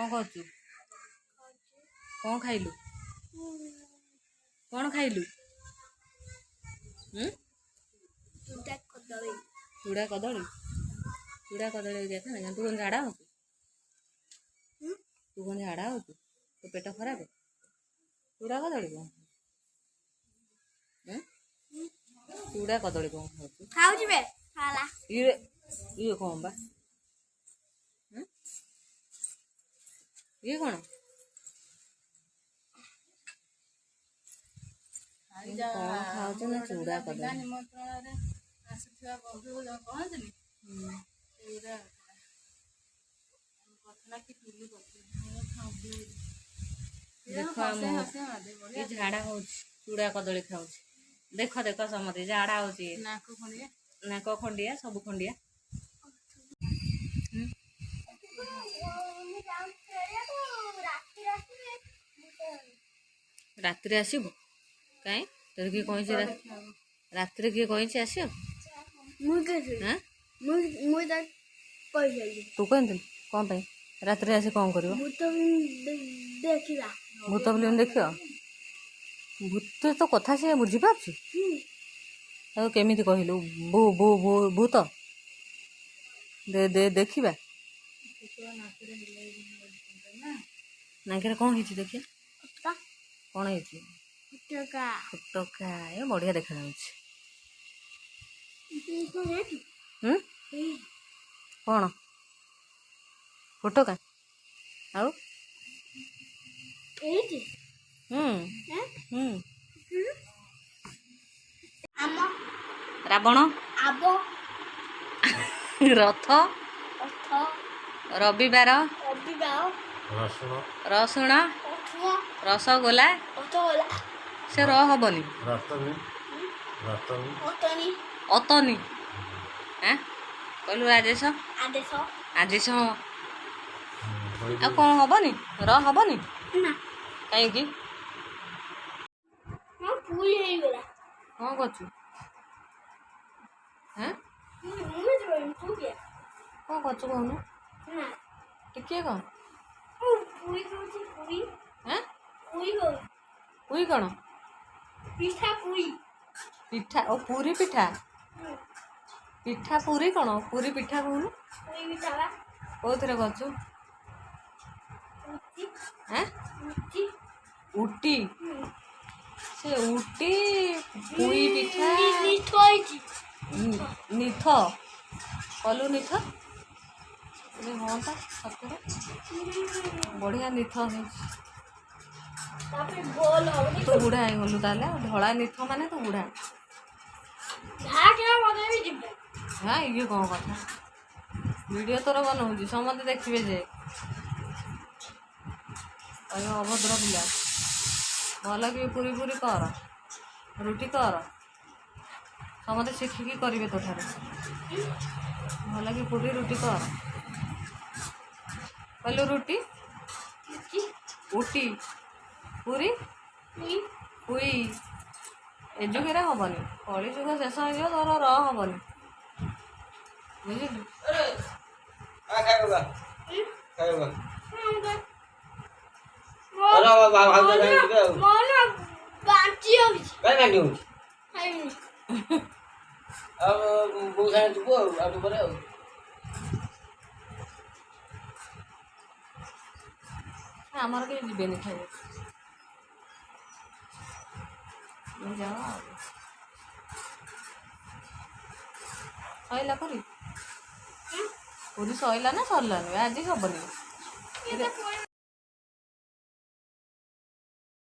कौन करचु कौन खाइलु कौन खाइलु चूड़ा कदली देखा ना तू कौन झाड़ा हो तू कौन झाड़ा हो तो पेट खराब चूड़ा कदली कौन चूड़ा कदली कौन खाऊ ये कौन बा ये कौन खाऊ ना चूड़ा कदली देख ये झाड़ा हो चूड़ा कदली खाऊ देख देख समझे झाड़ा हो नाक खंडिया सब खंडिया रात्रि आसबु कहीं तो किए कही रात्रि किए कही आस तू कहती कौन पाई रात आसी कौन कर भूत फिल्म देख भूत तो कथा सी बुझीपार केमी कहलु बो बो बो भूत दे दे देखा नाक कौन है देखिए कौन है फुटका ये बढ़िया देखा कौन फुटका आउ रावण रथ रविवार रसुण रसगोला से रबनी अतनी कहलु आदेश आदेश आ कौन हबनी हबनी कहीं कौन करचु कौन करचु कहनु टिके कौन पुई कौन पिठा ओ पूरी पिठा पिठा पूरी कौन पूरी पिठा कहनु कौ थे करचु उटी से उटी पुई पिठा निथ कलु निथ हाँ तो सतरे बढ़िया निथ तू बुढ़ा है गलु ताले धड़ा निथ माने तू बुढ़ा हाँ ये कौन कथा वीडियो तोर बनाऊँ समझे देखिए जे अभद्र पिला भल कि पूरी पूरी कर रुटी कर समझे शिखिकी करेंगे तो भल कि पूरी रुटी कर कहलु रुटी उटी पूरी पुई ए जुगे हबनी कली जुग शेष हो तोर हबनी बुझलु आमर कहीं जीवन खाइए जाओ सैला पूरी पूरी सैला ना सरलानी आज सबनी